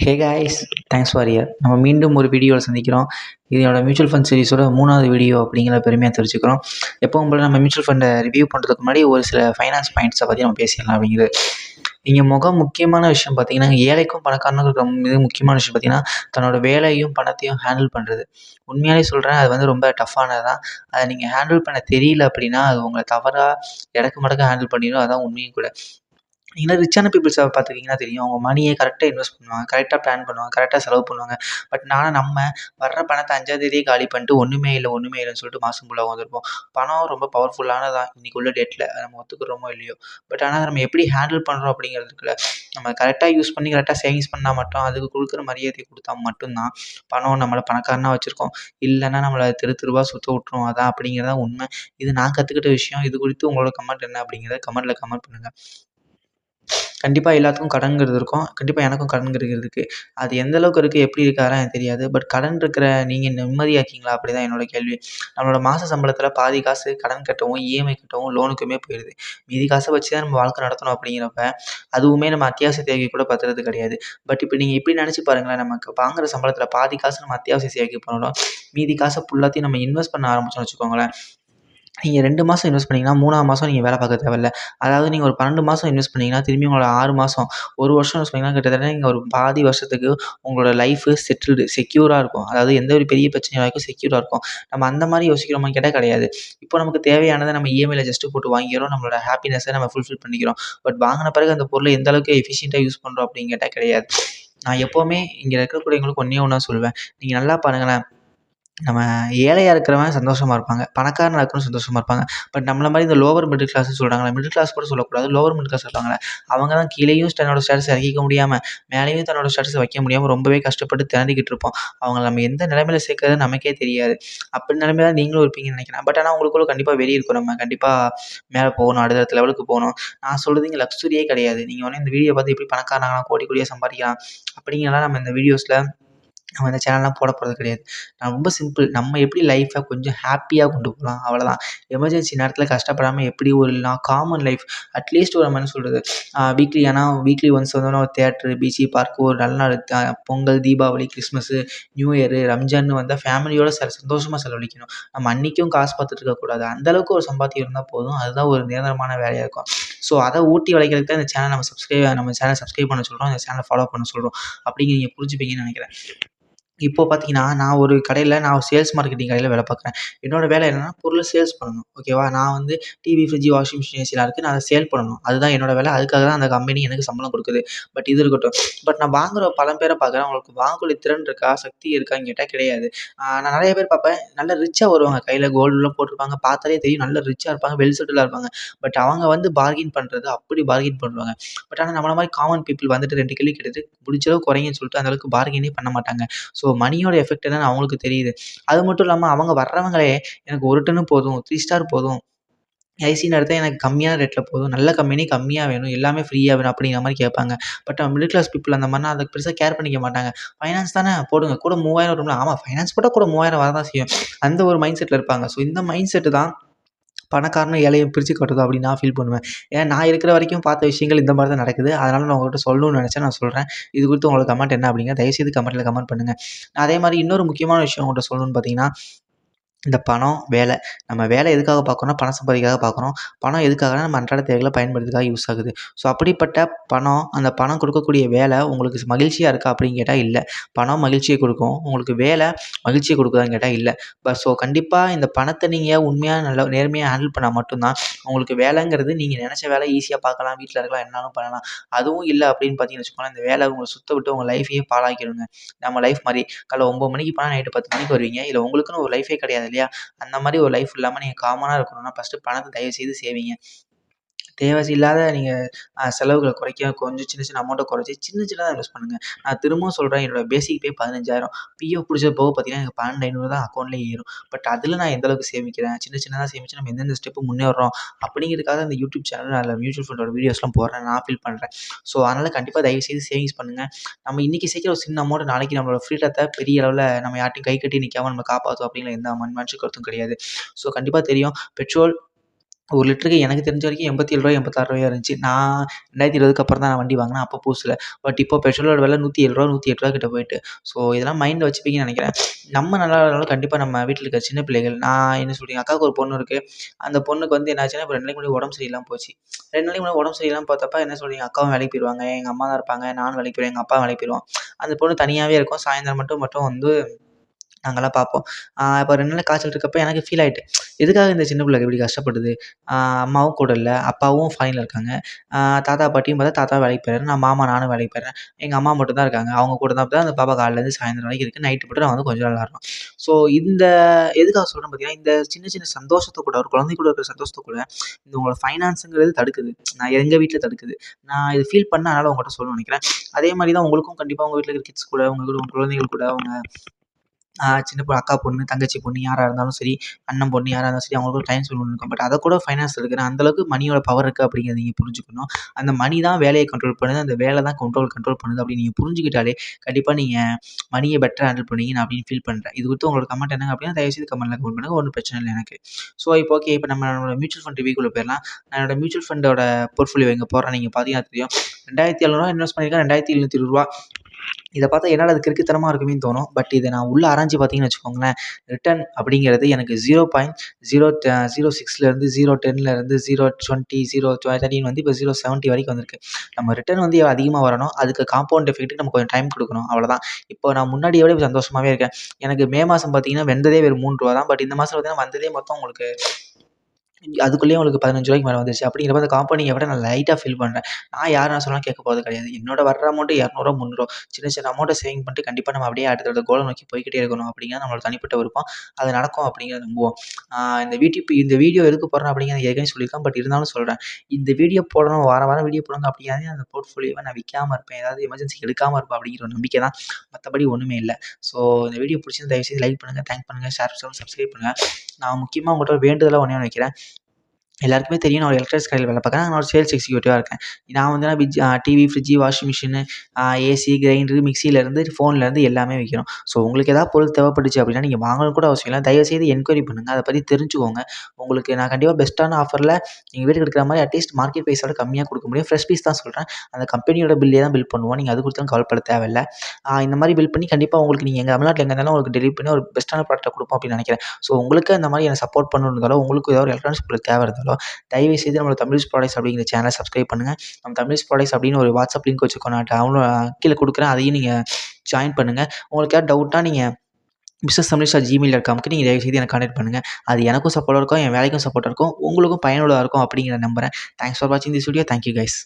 Hey guys, thanks for year. நம்ம மீண்டும் ஒரு வீடியோவில் சந்திக்கிறோம். இது என்னோட மியூச்சுவல் ஃபண்ட் சீரிஸோட 3வது வீடியோ அப்படிங்கிற பெருமையாக தெரிவிச்சுக்கிறோம். எப்பவும் போல நம்ம மியூச்சுவல் ஃபண்டை ரிவ்யூ பண்ணுறதுக்கு முன்னாடி ஒரு சில ஃபைனான்ஸ் பாயிண்ட்ஸை பற்றி நம்ம பேசிடலாம் அப்படிங்கிறது. இங்கே முக்கியமான விஷயம் பார்த்தீங்கன்னா, ஏழைக்கும் பணக்காரனுக்கும் இருக்கிற மிக முக்கியமான விஷயம் பார்த்தீங்கன்னா, தன்னோட வேலையும் பணத்தையும் ஹேண்டில் பண்ணுறது. உண்மையாலே சொல்கிறேன், அது வந்து ரொம்ப டஃப்பானது தான். அதை நீங்கள் ஹேண்டில் பண்ண தெரியல அப்படின்னா, அது உங்களை தவறாக எடக்கு மடக்கா ஹேண்டில் பண்ணிடும். அதான் உண்மையும் கூட. நீங்களா ரிச்சான பீப்பிள்ஸை பார்த்துக்கிட்டிங்கன்னா தெரியும். அவங்க மணியை கரெக்டாக இன்வெஸ்ட் பண்ணுவாங்க, கரெக்டாக பிளான் பண்ணுவாங்க, கரெக்டாக செலவு பண்ணுவாங்க. பட் நம்ம வர்ற பணத்தை 5ஆம் தேதியே காலி பண்ணிட்டு ஒன்றுமே இல்லைன்னு சொல்லிட்டு மாதம் ஃபுல்லா உட்காந்துருப்போம். பணம் ரொம்ப பவர்ஃபுல்லானதான் இன்னைக்கு உள்ள டேட்டில். அதை நம்ம ஒத்துக்கிறோமோ இல்லையோ. பட் ஆனால் நம்ம எப்படி ஹேண்டில் பண்ணுறோம் அப்படிங்கிறது இருக்குல்ல. நம்ம கரெக்டாக யூஸ் பண்ணி கரெக்டாக சேவிங்ஸ் பண்ணால் மட்டும், அதுக்கு கொடுக்குற மரியாதையை கொடுத்தா மட்டும்தான் பணம் நம்மளை பணக்காரனா வச்சுருக்கோம். இல்லைன்னா நம்மளை தெருவா சுற்ற விட்டுரும். அதான் அப்படிங்கிறது தான் உண்மை. இது நான் கற்றுக்கிட்ட விஷயம். இது குறித்து உங்களோட கமெண்ட் என்ன அப்படிங்கிறத கமெண்ட்டில் கமெண்ட் பண்ணுங்கள். கண்டிப்பாக எல்லாத்துக்கும் கடன்ங்கிறது இருக்கும். கண்டிப்பாக எனக்கும் கடன்ங்கிறது இருக்குது. அது எந்த அளவுக்கு இருக்குது, எப்படி இருக்கு அதெல்லாம் எனக்கு தெரியாது. பட் கடன் இருக்கிற நீங்கள் நிம்மதியா இருக்கீங்களா? அப்படிதான் என்னோட கேள்வி. நம்மளோட மாச சம்பளத்தில பாதி காசு கடன் கட்டவும், இஎம்ஐ கட்டவும், லோனுக்குமே போயிருது. மீதி காச வச்சு தான் நம்ம வாழ்க்கை நடத்தணும் அப்படிங்கிறப்ப, அதுவுமே நம்ம அத்தியாவசிய தேவைக்கு கூட பத்துறது கிடையாது. பட் இப்போ நீங்க இப்படி நினைச்சு பாருங்களேன், நமக்கு வாங்குற சம்பளத்தில பாதி காசு நம்ம அத்தியாவசிய தேவைக்கு பண்ணணும். மீதி காச ஃபுல்லாத்தையும் நம்ம இன்வெஸ்ட் பண்ண ஆரம்பிச்சோம்னு வச்சுக்கோங்களேன். நீங்க 2 மாசம் இன்வெஸ்ட் பண்ணீங்கன்னா, 3ஆம் மாசம் நீங்க வேலை பார்க்க தேவையில்ல. அதாவது நீங்க ஒரு 12 மாசம் இன்வெஸ்ட் பண்ணீங்கன்னா, திரும்பி உங்களோட 6 மாசம், 1 வருஷம் இன்வெஸ்ட் பண்ணீங்கன்னா, கிட்டத்தட்ட நீங்க ஒரு பாதி வருஷத்துக்கு உங்களோட லைஃபு செக்யூரா இருக்கும். அதாவது எந்த ஒரு பெரிய பிரச்சனையும் வரைக்கும் செக்யூரா இருக்கும். நம்ம அந்த மாரி யோசிக்கிறோமான்னு கேட்டா கிடையாது. இப்போ நமக்கு தேவையானத நம்ம இஎம்ஐல ஜஸ்ட் போட்டு வாங்கிக்கிறோம். நம்மளோட ஹாப்பினஸ நம்ம ஃபுல்ஃபில் பண்ணிக்கிறோம். பட் வாங்குன பிறகு அந்த பொருள எந்த அளவுக்கு எஃபிஷியன்ட்டா யூஸ் பண்றோம் அப்படின்னு கேட்டா கிடையாது. நான் எப்பவுமே இங்க இருக்கக்கூடியவங்களுக்கு ஒண்ணே ஒண்ணு தான் சொல்லுவேன். நீங்க நல்லா பாருங்களேன். நம்ம ஏழையா இருக்கிறவன் சந்தோஷமா இருப்பாங்க. பணக்காரனா இருக்கிறவன் சந்தோஷமா இருப்பாங்க. பட் நம்மள மாரி இந்த லோவர் மிடில் கிளாஸ்ன்னு சொல்றாங்கல்ல, மிடில் கிளாஸ் கூட சொல்லக்கூடாது. லோவர் மிடில் கிளாஸ் இருப்பாங்கல்ல, அவங்க தான் கீழேயும் தன்னோட ஸ்டேட்டஸ இறக்கிக்க முடியாம, மேலேயும் தன்னோட ஸ்டேட்டஸ வைக்க முடியாம ரொம்பவே கஷ்டப்பட்டு திணறிக்கிட்டு இருப்போம். அவங்கள நம்ம எந்த நிலைமையில சேர்க்கிறது நமக்கே தெரியாது. அப்படி நிலைமையில தான் நீங்களும் இருப்பீங்கன்னு நெனைக்கிறேன். பட் ஆனா உங்களுக்குள்ள கண்டிப்பா வெறி இருக்கும். நம்ம கண்டிப்பா மேல போகணும், அடுத்த லெவலுக்கு போணும். நான் சொல்றது இங்க லக்ஸூரியே கிடையாது. நீங்க வேணா இந்த வீடியோ பார்த்து எப்படி பணக்காரனாகலாம், கோடி கோடியா சம்பாதிக்கலாம் அப்படிங்கிறலாம் நம்ம இந்த வீடியோஸ்ல நம்ம இந்த சேனல்லாம் போட போறது கிடையாது. நான் ரொம்ப சிம்பிள். நம்ம எப்படி லைஃப்ப கொஞ்சம் ஹேப்பியா கொண்டு போலாம் அவ்வளோதான். எமர்ஜென்சி நேரத்தில கஷ்டப்படாம எப்படி ஒரு காமன் லைஃப் அட்லீஸ்ட் ஒரு நம்ம என்ன சொல்றது, வீக்லி ஒன்ஸ் வந்து ஒரு தியேட்டர், பீச்சு, பார்க், ஒரு நல்ல நாள் Pongal, Deepavali, Christmas, new year, ரம்ஜான்னு வந்தா ஃபேமிலியோட சந்தோஷமா செலவழிக்கணும். நம்ம அன்னைக்கும் காசு பார்த்துட்டு இருக்கக்கூடாது. அந்த அளவுக்கு ஒரு சம்பாத்தியம் இருந்தா போதும். அதுதான் ஒரு நிரந்தரமான வேலையா இருக்கும். ஸோ அத ஊட்டி வளைக்கிறதுக்கு தான் இந்த சேனல் நம்ம சேனல் சப்ஸ்கிரைப் பண்ண சொல்றோம். இந்த சேனல ஃபாலோ பண்ண சொல்றோம். அப்படின்னு நீங்க புரிஞ்சுப்பீங்கன்னு நெனைக்கிறேன். இப்போ பார்த்தீங்கன்னா, நான் சேல்ஸ் மார்க்கெட்டிங் கடையில வேலை பார்க்குறேன். என்னோட வேலை என்னன்னா, பொருள சேல்ஸ் பண்ணணும். ஓகேவா? நான் வந்து டிவி, ஃப்ரிட்ஜ், வாஷிங் மிஷின், ஏசிலாம் இருக்கு. நான் அத சேல் பண்ணணும். அதுதான் என்னோட வேலை. அதுக்காக தான் அந்த கம்பெனி எனக்கு சம்பளம் குடுக்குது. பட் இது இருக்கட்டும். பட் நான் வாங்குற பல பேர பார்க்குறேன். அவங்களுக்கு வாங்கக்கூடிய திறன் இருக்கா? சக்தி இருக்கான்னு கேட்டா கிடையாது. நான் நெறைய பேர் பார்ப்பேன். நல்லா ரிச்சா வருவாங்க. கையில கோல்டுலாம் போட்டிருப்பாங்க. பார்த்தாலே தெரியும். நல்லா ரிச்சா இருப்பாங்க. வெல் செட்டில்டா இருப்பாங்க. பட் அவங்க வந்து பார்கெயின் பண்றது அப்படி பார்கெயின் பண்ணுவாங்க. பட் ஆனா நம்மள மாரி காமன் பீப்பிள் வந்துட்டு 2 கேள்வி கேட்டுட்டு, முடிஞ்ச அளவு குறைங்கன்னு சொல்லிட்டு அந்த அளவுக்கு பார்கெயினே பண்ண மாட்டாங்க. ஸோ மணியோட எஃபெக்ட் என்னன்னு அவங்களுக்கு தெரியுது. அது மட்டும் இல்லாம அவங்க வர்றவங்களே எனக்கு 1 டன்னு போதும், 3 ஸ்டார் போதும், ஐசின்னு எடுத்தா எனக்கு கம்மியான ரேட்ல போதும், நல்ல கம்பெனி கம்மியா வேணும், எல்லாமே ஃப்ரீயா வேணும் அப்படிங்கிற மாரி கேட்பாங்க. பட் மிடில் கிளாஸ் பீப்பிள் அந்த மாரினா அத பெருசா கேர் பண்ணிக்க மாட்டாங்க. ஃபைனான்ஸ் தானே போடுங்க, கூட 3000 வரும்ல. ஆமா, ஃபைனான்ஸ் போட்டா கூட 3000 வரதான் செய்யும். அந்த ஒரு மைண்ட் செட்ல இருப்பாங்க. ஸோ இந்த மைண்ட் செட் தான் பணக்காரனும் ஏழையும் பிரிச்சு காட்டுது அப்படின்னு நான் ஃபீல் பண்ணுவேன். ஏன்னா நான் இருக்கிற வரைக்கும் பார்த்த விஷயங்கள் இந்த மாரி தான் நடக்குது. அதனால நான் உங்ககிட்ட சொல்லணும்னு நெனச்சேன், நான் சொல்றேன். இது குறித்து உங்களோட கமெண்ட் என்ன அப்படிங்கிறத தயவுசெய்து கமெண்ட்ல கமெண்ட் பண்ணுங்க. அதே மாரி இன்னொரு முக்கியமான விஷயம் உங்கள்ட்ட சொல்லணும்னு பார்த்தீங்கன்னா, இந்த பணம், வேலை. நம்ம வேலை எதுக்காக பார்க்குறோம்னா, பணம் சம்பாதிக்கிறதுக்காக பார்க்குறோம். பணம் எதுக்காகனா, நம்ம அன்றாட தேவைகள பயன்படுத்துறதுக்காக யூஸ் ஆகுது. ஸோ அப்படிப்பட்ட பணம், அந்த பணம் கொடுக்கக்கூடிய வேலை உங்களுக்கு மகிழ்ச்சியா இருக்கா அப்படின்னு கேட்டா இல்ல. பணம் மகிழ்ச்சிய குடுக்கும். உங்களுக்கு வேலை மகிழ்ச்சிய குடுக்குதான்னு கேட்டா இல்ல. ஸோ கண்டிப்பா இந்த பணத்த நீங்க உண்மையா நல்லா நேர்மையா ஹேண்டில் பண்ணா மட்டும் தான், உங்களுக்கு வேலைங்கிறது நீங்க நெனச்ச வேலை ஈஸியா பார்க்கலாம், வீட்ல இருக்கலாம், என்னாலும் பண்ணலாம். அதுவும் இல்ல அப்படின்னு பார்த்தீங்கன்னு வச்சுக்கோங்களேன், இந்த வேலை உங்கள சுத்த விட்டு உங்க லைஃப்பையே பாழாக்கிருங்க. நம்ம லைஃப் மாரி காலைல 9 மணிக்கு போனா நைட்டு 10 மணிக்கு வருவீங்க. இதுல உங்களுக்குன்னு ஒரு லைஃபே கிடையாது இல்லையா? அந்த மாரி ஒரு லைஃப் இல்லாம நீங்க காமனா இருக்கணும்னா, ஃபர்ஸ்ட்டு பணத்த தயவு செய்து சேவிங்க. தேவையில்லாத நீங்க செலவுகள கொஞ்சம் சின்ன சின்ன அமௌண்ட்ட குறைச்சு, சின்ன சின்னதா இன்வெஸ்ட் பண்ணுங்க. நான் திரும்பவும் சொல்றேன், என்னோட பேசிக் பே 15,000. பிஎஃப் புடிச்சது போக பார்த்தீங்கன்னா, எனக்கு 12,500 தான் அக்கவுண்ட்லயே ஏறும். பட் அதில நான் எந்த அளவுக்கு சேமிக்கிறேன், சின்ன சின்னதா சேமிச்சு நம்ம எந்தெந்த ஸ்டெப் முன்னேறுறோம் அப்படிங்கிறதுக்காக இந்த யூடியூப் சேனல் அதில மியூச்சுவல் ஃபண்டோட வீடியோஸ்லாம் போடுறேன். நான் ஃபீல் பண்றேன். ஸோ அதனால கண்டிப்பா தயவு செய்து சேவிங்ஸ் பண்ணுங்க. நம்ம இன்னைக்கு சேர்க்கிற ஒரு சின்ன அமௌண்ட் நாளைக்கு நம்மளோட ஃப்ரீடத்த பெரிய அளவுல நம்ம யார்ட்டயும் கை கட்டி நிக்காம நம்ம காப்பாத்தும் அப்படிங்கிற எந்த மாற்று கருத்தும் கிடையாது. ஸோ கண்டிப்பா தெரியும். பெட்ரோல் 1 லிட்டருக்கு எனக்கு தெரிஞ்ச வரைக்கும் ரூ. 87 ரூ. 86 இருந்துச்சு. நான் 2020க்கு அப்புறம் தான் நான் வண்டி வாங்கினேன். அப்போ புதுசுல. பட் இப்போ பெட்ரோலோட விலை ரூ. 107 ரூ. 108 கிட்ட போயிட்டு. ஸோ இதெல்லாம் மைண்ட்ல வச்சுப்பீங்கன்னு நெனைக்கிறேன். நம்ம நல்லா இல்லனாலும் கண்டிப்பா நம்ம வீட்ல இருக்க சின்ன பிள்ளைகள் நான் என்ன சொல்றேன், எங்க அக்காவுக்கு ஒரு பொண்ணு இருக்கு. அந்த பொண்ணுக்கு வந்து என்னாச்சுன்னா, இப்போ 2 நாளைக்கு முன்னாடி உடம்பு சரியில்லாம போச்சு. 2 நாளைக்கு முன்னாடி உடம்பு சரியில்லாம பார்த்தப்ப என்ன சொல்றீங்க, அக்காவும் வேலைக்கு போயிருவாங்க. எங்க அம்மா தான் இருப்பாங்க. நானும் வேலைக்கு போயிருவேன். எங்க அப்பாவும் வேலைக்கு போயிருவோம். அந்த பொண்ணு தனியாவே இருக்கும். சாயந்தரம் மட்டும் வந்து நாங்கலாம் பார்ப்போம். அப்போ 2 நாள் காய்ச்சல் இருக்கப்ப எனக்கு ஃபீல் ஆயிட்டு. எதுக்காக இந்த சின்ன பிள்ளை இப்படி கஷ்டப்படுது? அம்மாவும் கூட இல்ல. அப்பாவும் ஃபாரின்ல இருக்காங்க. தாத்தா, பாட்டியும் பார்த்தா தாத்தா வேலைக்கு போயிறாரு. நானும் வேலைக்கு போயிறேன். எங்க அம்மா மட்டும் தான் இருக்காங்க. அவங்க கூட தான் அந்த பாப்பா காலையிலேருந்து சாயந்தரம் வரைக்கும் இருக்கு. நைட்டு மட்டும் நான் வந்து கொஞ்ச நேரம் விளையாடுறோம். ஸோ இந்த எதுக்காக சொல்றேன் பார்த்தீங்கன்னா, இந்த சின்ன சின்ன சந்தோஷத்த கூட ஒரு குழந்தை கூட இருக்கிற சந்தோஷத்த கூட இந்த உங்களோட ஃபைனான்ஸுங்கிறது தடுக்குது. நான் எங்க வீட்ல தடுக்குது. நான் இத ஃபீல் பண்ணேன். அதனால உங்கள்ட்ட சொல்லணும்னு நெனைக்கிறேன். அதே மாரி தான் உங்களுக்கும் கண்டிப்பா உங்க வீட்ல இருக்கிற கிட்ஸ் கூட, உங்க குழந்தைகள் கூட, உங்க சின்ன அக்கா பொண்ணு, தங்கச்சி பொண்ணு யாரா இருந்தாலும் சரி, அண்ணன் பொண்ணு யாரா இருந்தாலும் சரி, அவங்களுக்கு ஒரு டைம் ஸ்பெண்ட் இருக்கும். பட் அத கூட ஃபைனான்ஸ் எடுக்குறேன். அந்த அளவுக்கு மணியோட பவர் இருக்கு அப்படிங்கிறத நீங்க புரிஞ்சுக்கணும். அந்த மணி தான் வேலைய கண்ட்ரோல் பண்ணுது. அந்த வேலை தான் கண்ட்ரோல் பண்ணுது அப்படின்னு நீங்க புரிஞ்சுக்கிட்டாலே, கண்டிப்பா நீங்க மணிய பெட்டரா ஹேண்டில் பண்ணுவீங்க நான் அப்படின்னு ஃபீல் பண்றேன். இது குறித்து உங்களோட கமெண்ட் என்னங்க அப்படின்னா, தயவுசெய்து கமெண்ட்ல கமெண்ட் பண்ணுங்க. ஒண்ணும் பிரச்சனை இல்ல எனக்கு. ஸோ இப்போ ஓகே. இப்போ நம்மளோட மியூச்சுவல் ஃபண்ட் ரிவ்யூக்குள்ள போயிரலாம். நான் என்னோட மியூச்சுவல் ஃபண்டோட போர்ட்ஃபோலியோ இங்க போடுறேன். நீங்க பார்த்தீங்கன்னா தெரியும். ரூ. 2700 இன்வெஸ்ட் பண்ணியிருக்கேன். ரூ. 2720 இத பார்த்தா என்னடா இது கிறுக்குத்தனமா இருக்குமேன்னு தோணும். பட் இத நான் உள்ள ஆராய்ஞ்சு பார்த்தீங்கன்னு வச்சுக்கோங்களேன், ரிட்டர்ன் அப்படிங்கிறது எனக்கு 0.06லருந்து 0.10லருந்து 0.20, 0.13 வந்து இப்போ 0.70 வரைக்கும் வந்திருக்கு. நம்ம ரிட்டர்ன் வந்து அதிகமா வரணும். அதுக்கு காம்பவுண்ட் எஃபெக்ட்க்கு நம்ம கொஞ்சம் டைம் குடுக்கணும். அவ்வளோதான். இப்போ நான் முன்னாடிய விட இப்ப சந்தோஷமாவே இருக்கேன். எனக்கு மே மாசம் பார்த்தீங்கன்னா, வெந்ததே வெறும் ரூ. 3 தான். பட் இந்த மாசம் பார்த்தீங்கன்னா, வந்ததே மொத்தம் உங்களுக்கு அதுக்குள்ளேயே உங்களுக்கு ரூ. 15 மேல வந்துருச்சு. அப்படிங்கிறப்ப அந்த கம்பெனிய விட நான் லைட்டா ஃபீல் பண்றேன். நான் யார் என்ன சொன்னாலும் கேட்க போறது கிடையாது. என்னோட வர்ற அமௌண்ட் ரூ. 200 300 சின்ன சின்ன அமௌண்ட்ட சேவிங் பண்ணிட்டு கண்டிப்பா நம்ம அப்படியே அடுத்தடுத்த கோல நோக்கி போய்க்கிட்டே இருக்கணும் அப்படிங்கிறது நம்மளோட தனிப்பட்ட விருப்பம். அது நடக்கும் அப்படிங்கிறத நம்புவோம். இந்த வீடியோ எதுக்கு போடுறேன் அப்படிங்கிறத ஏற்கனவே சொல்லியிருக்கேன். பட் இருந்தாலும் சொல்றேன். இந்த வீடியோ போடணும், வாரம் வாரம் வீடியோ போடுங்க அப்படிங்கிறதே அந்த போர்ட்ஃபோலியோவ நான் விக்காம இருப்பேன். ஏதாவது எமர்ஜென்சிக்கு எடுக்காம இருப்பேன் அப்படிங்கிற ஒரு நம்பிக்கை தான். மத்தபடி ஒண்ணுமே இல்ல. ஸோ இந்த வீடியோ பிடிச்சிருந்தா தயவுசெய்து லைக் பண்ணுங்க, தேங்க் பண்ணுங்க, ஷேர் பண்ணுங்க, சப்ஸ்கிரைப் பண்ணுங்க. நான் முக்கியமா உங்கள்ட்ட ஒரு வேண்டுதலா ஒண்ணே ஒண்ணு வைக்கிறேன். எல்லாருக்குமே தெரியும் நான் ஒரு எலக்ட்ரானிக்ஸ் கடையில வேலை பார்க்குறேன். நான் ஒரு சேல்ஸ் எக்ஸிக்யூட்டிவா இருக்கேன். நான் வந்து TV, fridge, washing machine, AC, grinder, மிக்ஸிலேருந்து ஃபோன்லேருந்து எல்லாமே விக்கிறோம். ஸோ உங்களுக்கு ஏதாவது பொருள் தேவைப்பட்டுச்சு அப்படின்னா, நீங்க வாங்கணும்னு கூட அவசியம் இல்ல. தயவுசெய்து என்கொயரி பண்ணுங்க. அத பத்தி தெரிஞ்சுக்கோங்க. உங்களுக்கு நான் கண்டிப்பா பெஸ்ட்டான ஆஃபர்ல எங்க வீட்டுக்கு எடுக்கிற மாரி அட்லீஸ்ட் மார்க்கெட் பிரைஸோட கம்மியா குடுக்க முடியும். ஃப்ரெஷ் பீஸ் தான் சொல்றேன். அந்த கம்பெனியோட பில்லே தான் பில் பண்ணுவோம். நீங்க அது குறித்துலாம் கவலைப்பட தேவையில்ல. இந்த மாரி பில் பண்ணி கண்டிப்பா உங்களுக்கு நீங்க தமிழ்நாட்டுல எங்க இருந்தாலும் உங்களுக்கு டெலிவரி பண்ணி ஒரு பெஸ்ட்டான ப்ராடக்ட்ட குடுப்போம் அப்படின்னு நெனைக்கிறேன். ஸோ உங்களுக்கு அந்த மாரி என்ன சப்போர்ட் பண்ணணும்னு இருந்தாலோ, உங்களுக்கு ஏதாவது ஒரு எலக்ட்ரானிக்ஸ் பொருள் தேவை இருந்தாலோ, தயவுசெய்து நம்மளோட தமிழ்ஸ் ப்ராடக்ட்ஸ் அப்படிங்கிற சேனலை சப்ஸ்கிரைப் பண்ணுங்க. நம்ம தமிழ்ஸ் ப்ராடக்ட்ஸ் அப்படின்னு ஒரு வாட்ஸ்அப் லிங்க் வச்சுருக்கோம். நான் கீழ குடுக்குறேன். அதையும் நீங்க ஜாயின் பண்ணுங்க. உங்களுக்கு ஏதாவது டவுட்னா நீங்க businesstamilish@gmail.comக்கு நீங்க தயவுசெய்து எனக்கு கான்டாக்ட் பண்ணுங்க. அது எனக்கும் சப்போர்ட்டா இருக்கும். என் வேலைக்கும் சப்போர்ட்டா இருக்கும். உங்களுக்கும் பயனுள்ளதா இருக்கும் அப்படிங்கிறத நம்புறேன். தேங்க்ஸ் ஃபார் வாட்சிங் this video. Thank you guys.